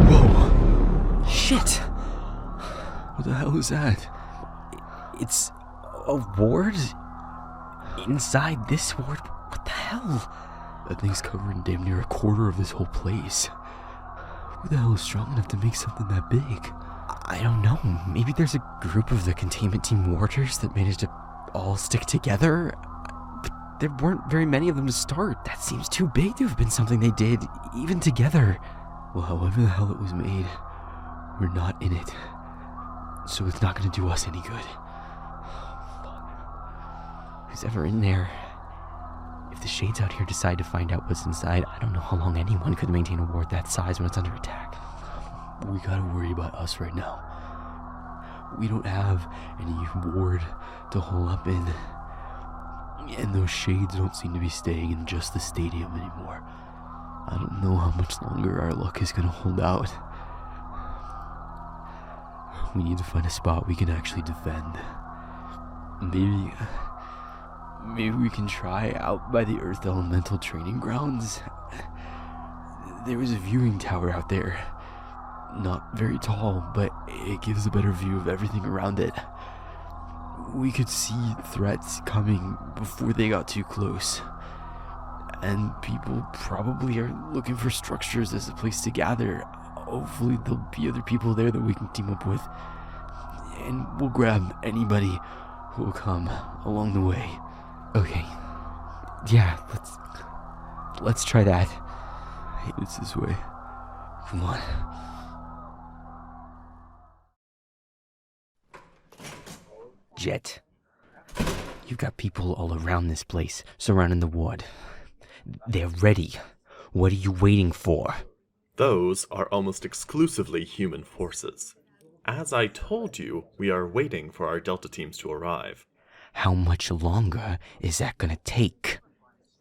Whoa! Shit! What the hell is that? It's a ward? Inside this ward? What the hell? That thing's covering damn near a quarter of this whole place. Who the hell is strong enough to make something that big? I don't know. Maybe there's a group of the containment team warders that managed to all stick together? But there weren't very many of them to start. That seems too big to have been something they did, even together. Well, however the hell it was made, we're not in it. So it's not going to do us any good. Who's ever in there? If the shades out here decide to find out what's inside, I don't know how long anyone could maintain a ward that size when it's under attack. We gotta worry about us right now. We don't have any ward to hole up in. And those shades don't seem to be staying in just the stadium anymore. I don't know how much longer our luck is gonna hold out. We need to find a spot we can actually defend. Maybe we can try out by the Earth Elemental training grounds. There was a viewing tower out there. Not very tall, but it gives a better view of everything around it. We could see threats coming before they got too close. And people probably are looking for structures as a place to gather. Hopefully there'll be other people there that we can team up with. And we'll grab anybody who will come along the way. Okay. Yeah, let's try that. I hate it's this way. Come on. Jett, you've got people all around this place, surrounding the ward. They're ready. What are you waiting for? Those are almost exclusively human forces. As I told you, we are waiting for our Delta teams to arrive. How much longer is that gonna take?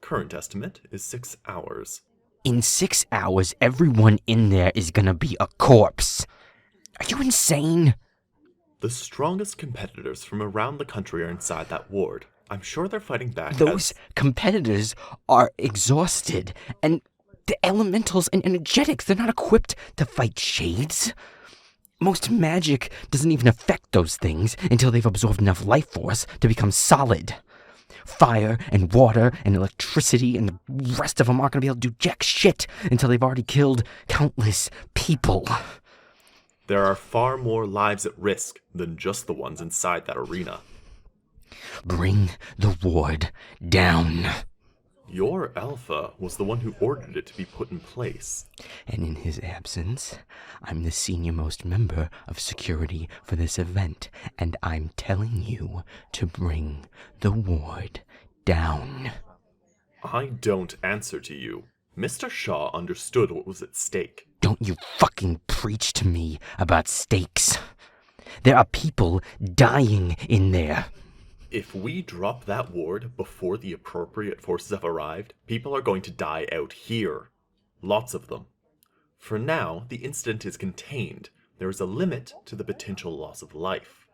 Current estimate is 6 hours. In 6 hours, everyone in there is gonna be a corpse. Are you insane? The strongest competitors from around the country are inside that ward. I'm sure they're fighting back. Those competitors are exhausted, and the elementals and energetics, they're not equipped to fight shades. Most magic doesn't even affect those things until they've absorbed enough life force to become solid. Fire and water and electricity and the rest of them aren't going to be able to do jack shit until they've already killed countless people. There are far more lives at risk than just the ones inside that arena. Bring the ward down. Your Alpha was the one who ordered it to be put in place. And in his absence, I'm the senior-most member of security for this event, and I'm telling you to bring the ward down. I don't answer to you. Mr. Shaw understood what was at stake. Don't you fucking preach to me about stakes. There are people dying in there. If we drop that ward before the appropriate forces have arrived, people are going to die out here. Lots of them. For now, the incident is contained. There is a limit to the potential loss of life.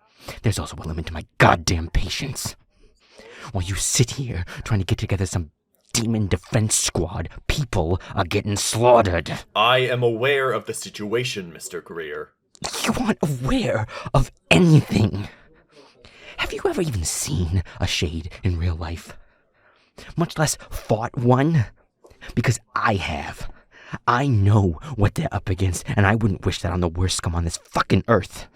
There's also a limit to my goddamn patience. While you sit here trying to get together some demon defense squad, people are getting slaughtered. I am aware of the situation, Mr. Greer. You aren't aware of anything. Have you ever even seen a shade in real life? Much less fought one? Because I have. I know what they're up against, and I wouldn't wish that on the worst scum on this fucking earth.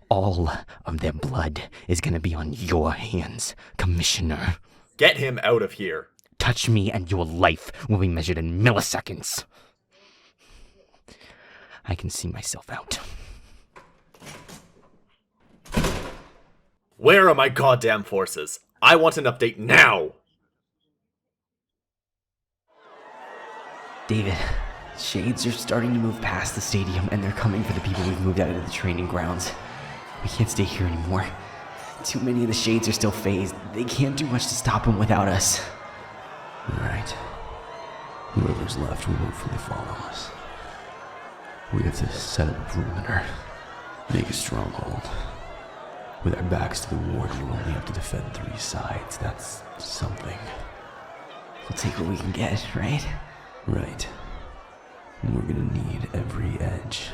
All of their blood is gonna be on your hands, Commissioner. Get him out of here. Touch me and your life will be measured in milliseconds. I can see myself out. Where are my goddamn forces? I want an update now! David, shades are starting to move past the stadium, and they're coming for the people we've moved out of the training grounds. We can't stay here anymore. Too many of the shades are still phased. They can't do much to stop them without us. Alright. Whoever's left will hopefully follow us. We have to set up a perimeter. Make a stronghold. With our backs to the ward, we only have to defend 3 sides. That's something. We'll take what we can get, right? Right. We're gonna need every edge.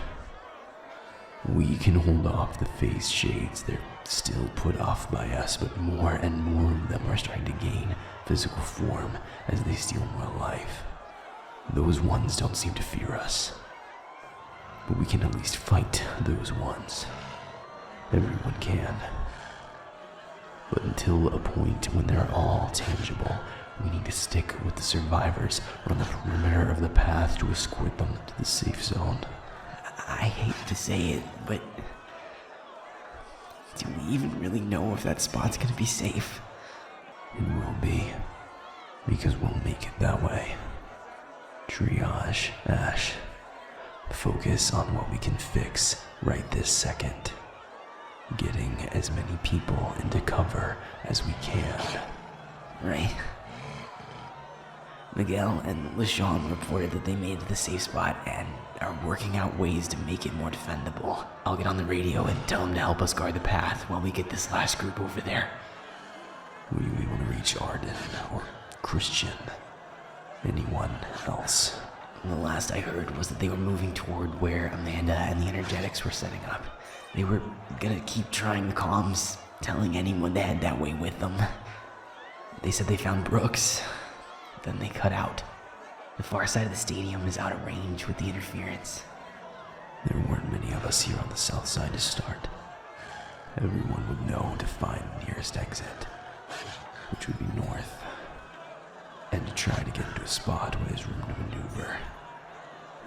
We can hold off the face shades. They're still put off by us, but more and more of them are starting to gain physical form as they steal more life. Those ones don't seem to fear us, but we can at least fight those ones. Everyone can. But until a point when they're all tangible, we need to stick with the survivors on the perimeter of the path to escort them to the safe zone. I hate to say it, but do we even really know if that spot's gonna be safe? It will be, because we'll make it that way. Triage, Ash. Focus on what we can fix right this second. Getting as many people into cover as we can. Right. Miguel and LaShawn reported that they made it to the safe spot and are working out ways to make it more defendable. I'll get on the radio and tell them to help us guard the path while we get this last group over there. Were you able to reach Arden or Christian? Anyone else? The last I heard was that they were moving toward where Amanda and the energetics were setting up. They were gonna keep trying the comms, telling anyone to head that way with them. They said they found Brooks, then they cut out. The far side of the stadium is out of range with the interference. There weren't many of us here on the south side to start. Everyone would know to find the nearest exit, which would be north, and to try to get into a spot where there's room to maneuver,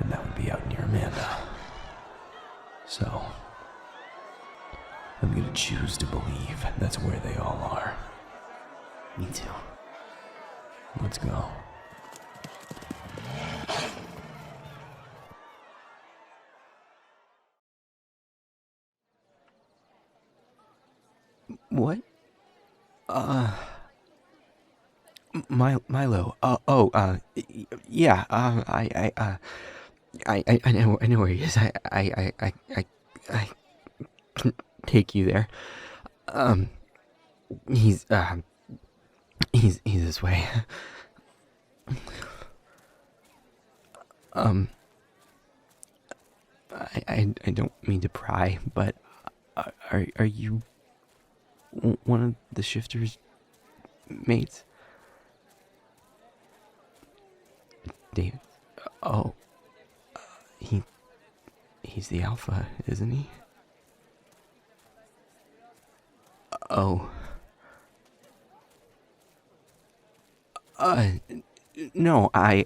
and that would be out near Amanda. So, I'm gonna choose to believe that's where they all are. Me too. Let's go. What? Milo. Yeah. I know where he is. I can take you there. He's this way. I don't mean to pry, but are you one of the shifters' mates? David. Oh. He's the alpha, isn't he? Oh. No, I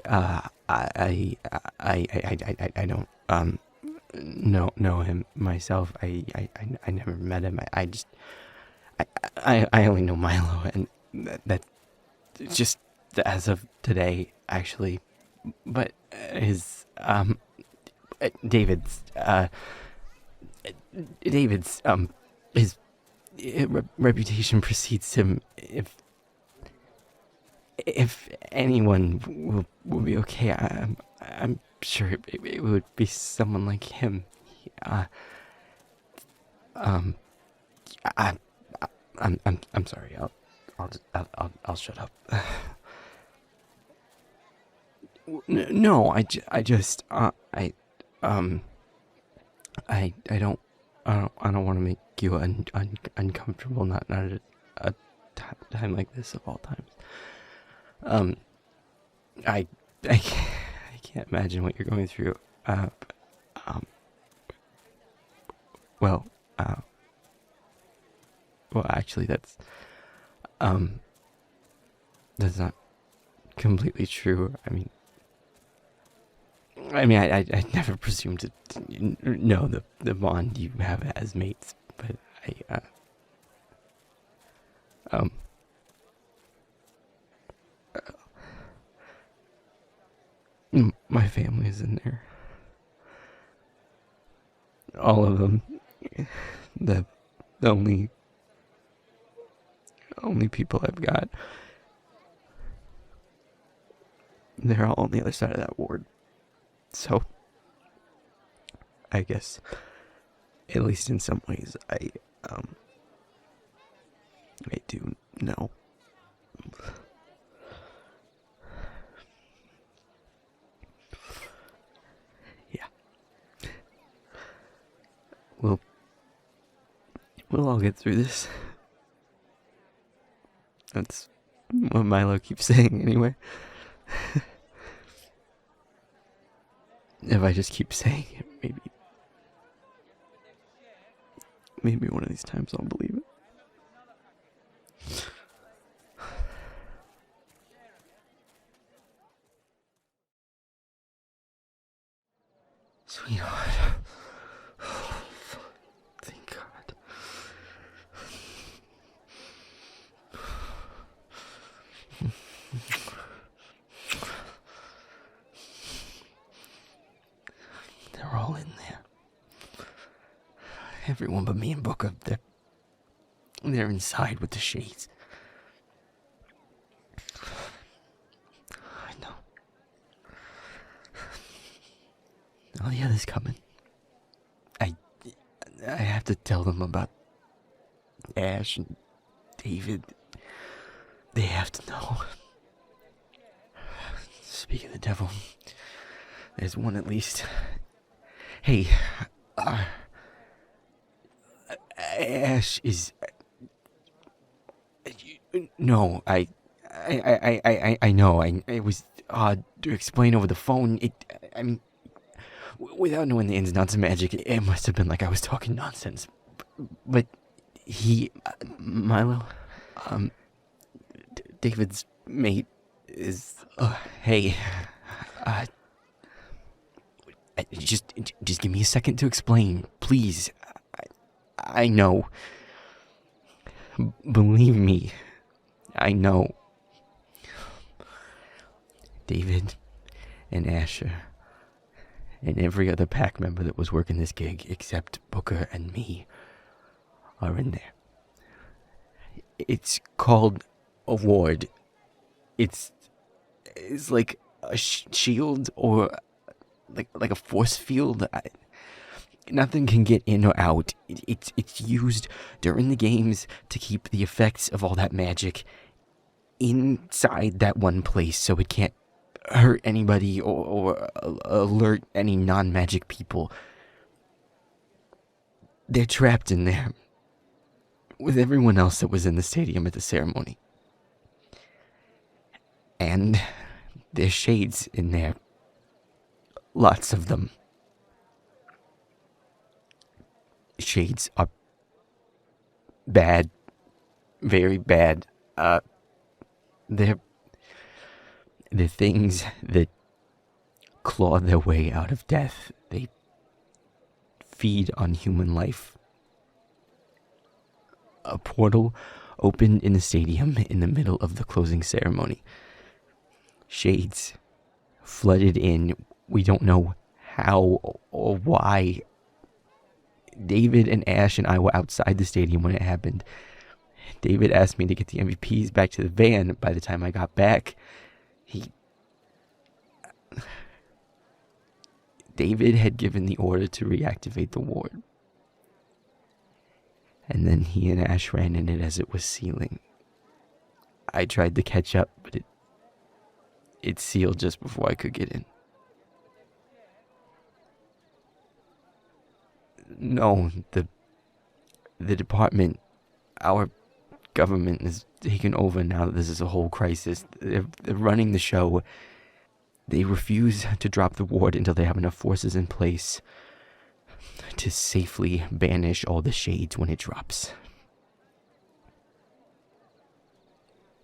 don't, know him myself. I never met him. I only know Milo, and that just as of today, actually. But his, David's, his reputation precedes him. If anyone will be okay, I'm sure it would be someone like him. I'm sorry. I'll shut up. No, I don't want to make you uncomfortable. Not at a time like this of all times. I can't imagine what you're going through. Well, actually, that's not completely true. I never presumed to know the bond you have as mates, but my family is in there. All of them. The only people I've got. They're all on the other side of that ward. So, I guess, at least in some ways, I do know. We'll all get through this. That's what Milo keeps saying, anyway. If I just keep saying it, maybe one of these times I'll believe it. Sweetheart. Thank God. They're all in there. Everyone but me and Booker, they're inside with the shades. I know. All the others coming. I have to tell them about Ash and David. They have to know. Speaking of the devil, there's one at least. Hey, Ash is. No, I know. It was odd to explain over the phone. Without knowing the ins and outs of magic, it must have been like I was talking nonsense. But Milo, David's mate is. Hey, just give me a second to explain, please. I know. Believe me, I know. David and Asher and every other pack member that was working this gig except Booker and me are in there. It's called a ward. It's like a shield or like a force field. Nothing can get in or out. It's used during the games to keep the effects of all that magic inside that one place so it can't hurt anybody or alert any non-magic people. They're trapped in there with everyone else that was in the stadium at the ceremony. And there's shades in there. Lots of them. Shades are bad. Very bad. They're things that claw their way out of death. They feed on human life. A portal opened in the stadium in the middle of the closing ceremony. Shades flooded in. We don't know how or why. David and Ash and I were outside the stadium when it happened. David asked me to get the MVPs back to the van. By the time I got back, David had given the order to reactivate the ward. And then he and Ash ran in it as it was sealing. I tried to catch up, but it sealed just before I could get in. No, the department, our government is taken over now that this is a whole crisis. They're running the show. They refuse to drop the ward until they have enough forces in place to safely banish all the shades when it drops.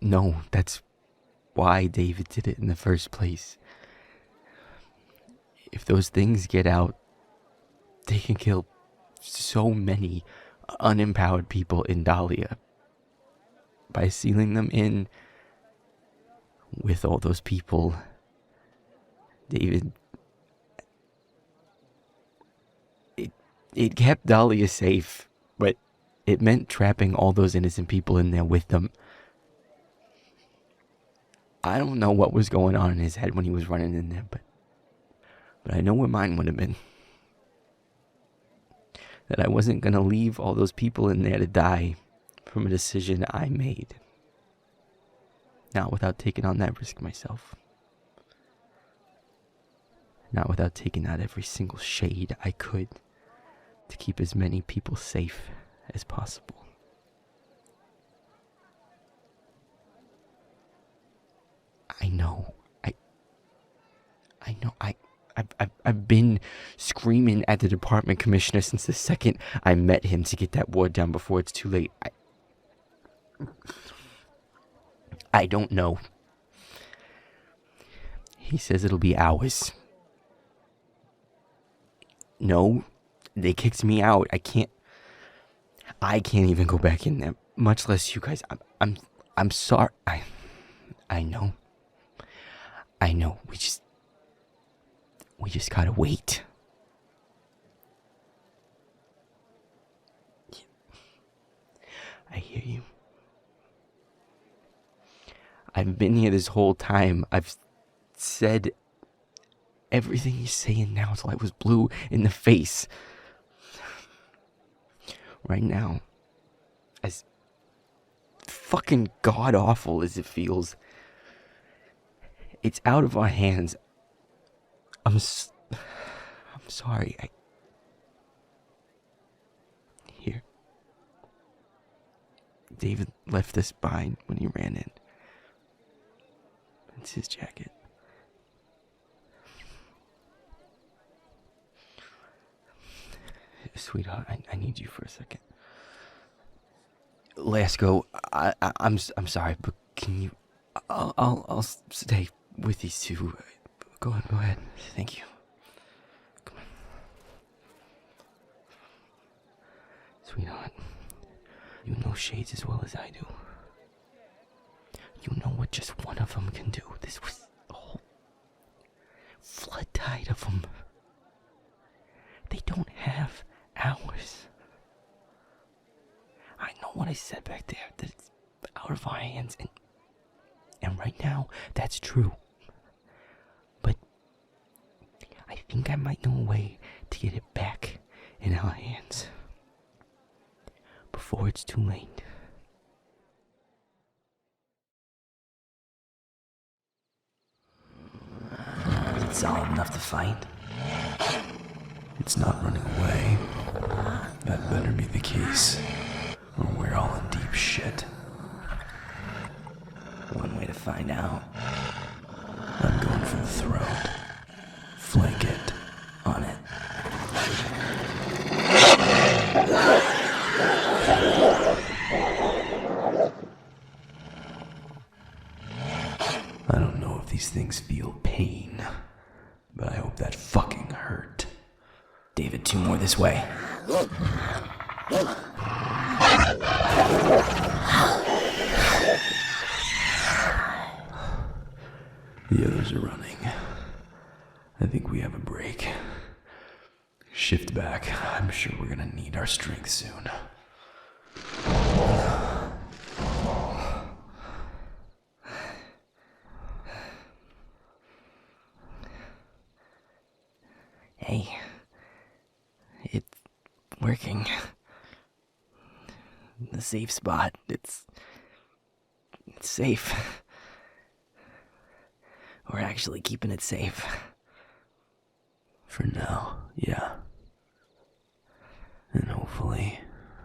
No, that's why David did it in the first place. If those things get out, they can kill so many unempowered people in Dahlia. By sealing them in with all those people, David, it kept Dahlia safe, but it meant trapping all those innocent people in there with them. I don't know what was going on in his head when he was running in there, but I know where mine would have been. That I wasn't going to leave all those people in there to die from a decision I made. Not without taking on that risk myself. Not without taking out every single shade I could to keep as many people safe as possible. I know. I've been screaming at the department commissioner since the second I met him to get that ward down before it's too late. I don't know. He says it'll be hours. No, they kicked me out. I can't even go back in there, much less you guys. I'm sorry. I know. We just gotta wait. I hear you. I've been here this whole time. I've said everything you're saying now till I was blue in the face. Right now, as fucking god-awful as it feels, it's out of our hands. I'm sorry. Here. David left this behind when he ran in. It's his jacket. Sweetheart, I need you for a second. Lasco, I'm sorry, but can you? I'll stay with these two. Go ahead. Thank you. Come on. Sweetheart, you know shades as well as I do. You know what just one of them can do. This was a whole flood tide of them. They don't have hours. I know what I said back there, that it's out of our hands, and right now, that's true. But I think I might know a way to get it back in our hands before it's too late. Is it solid enough to fight? It's not running away. That better be the case, or we're all in deep shit. One way to find out. I'm going for the throat. Flank it. On it. I don't know if these things feel pain, but I hope that fucking hurt. David, 2 more this way. The others are running. I think we have a break. Shift back. I'm sure we're gonna need our strength soon. Hey. It's working. The safe spot. It's safe. We're actually keeping it safe. For now, yeah. And hopefully,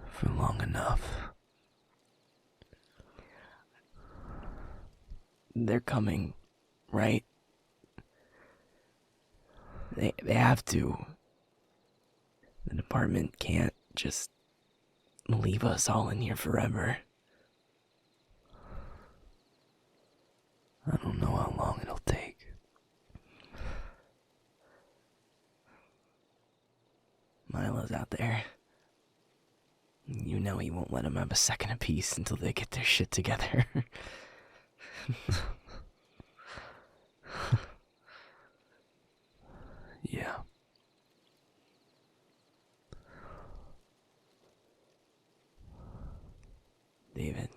for long enough. They're coming, right? They have to. The department can't just leave us all in here forever. I don't know how long it'll take. Milo's out there. You know he won't let them have a second apiece until they get their shit together. Yeah. David.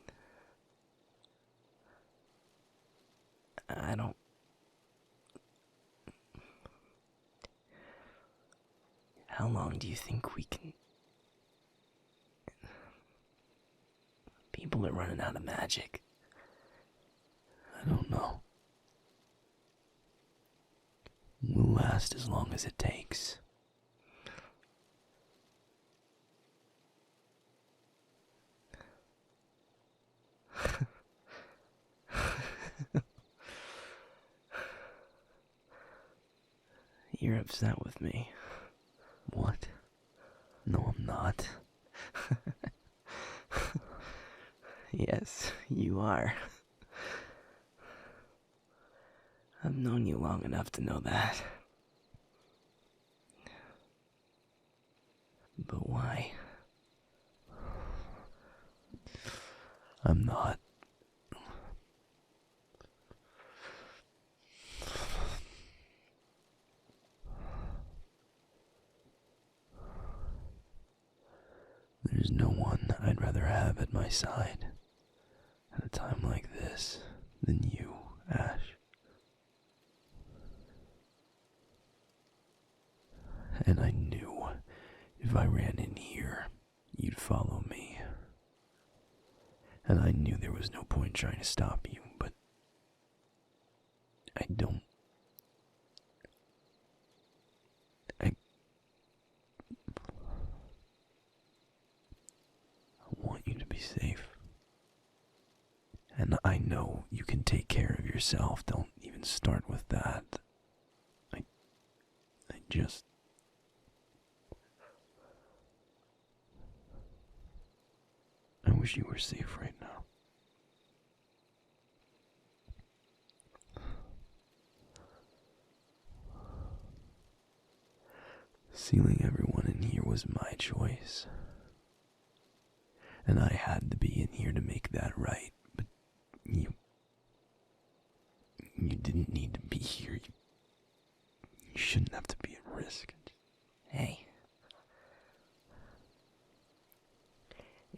I don't... How long do you think we can... People are running out of magic. I don't know. We'll last as long as it takes. You're upset with me. What? No, I'm not. Yes, you are. I've known you long enough to know that. But why? I'm not. There's no one I'd rather have at my side at a time like this than you, Ash. And I knew if I ran in here, you'd follow me. And I knew there was no point trying to stop you, but I don't. I want you to be safe. And I know you can take care of yourself. Don't even start with that. I just... I wish you were safe right now. Sealing everyone in here was my choice. And I had to be in here to make that right. But you didn't need to be here. You shouldn't have to be at risk. Hey.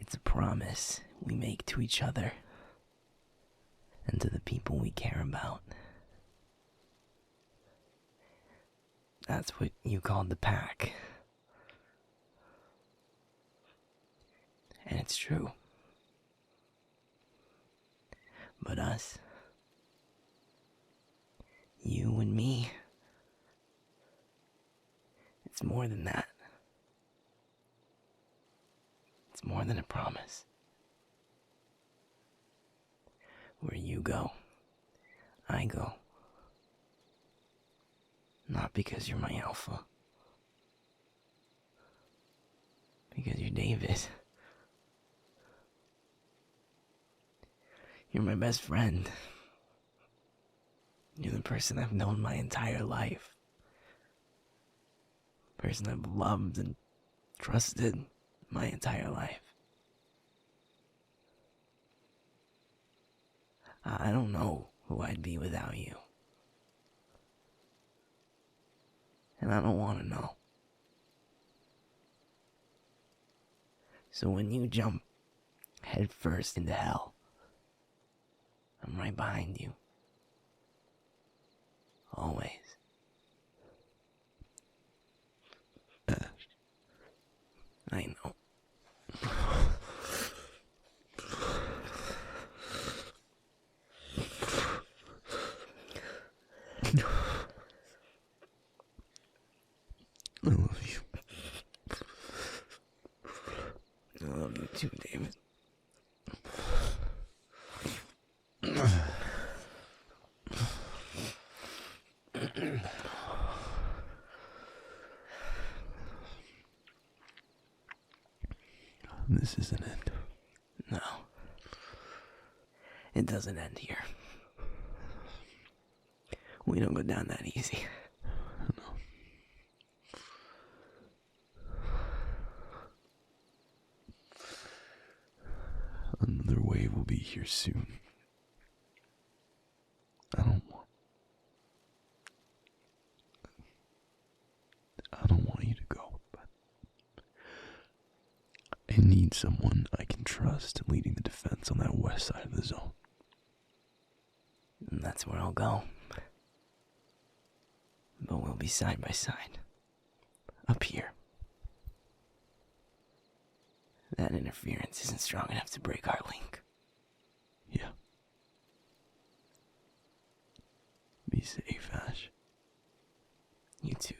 It's a promise we make to each other and to the people we care about. That's what you called the pack. And it's true. But us, you and me, it's more than that. It's more than a promise. Where you go, I go. Not because you're my alpha. Because you're David. You're my best friend. You're the person I've known my entire life. Person I've loved and trusted my entire life. I don't know who I'd be without you. And I don't want to know. So when you jump head first into hell, I'm right behind you. Always. I know. I love you. I love you too, David. This isn't it. No. It doesn't end here. We don't go down that easy. No. Another wave will be here soon. I don't want you to go, but I need someone I can trust leading the defense on that west side of the zone. And that's where I'll go. But we'll be side by side. Up here. That interference isn't strong enough to break our link. Yeah. Be safe, Ash. You too,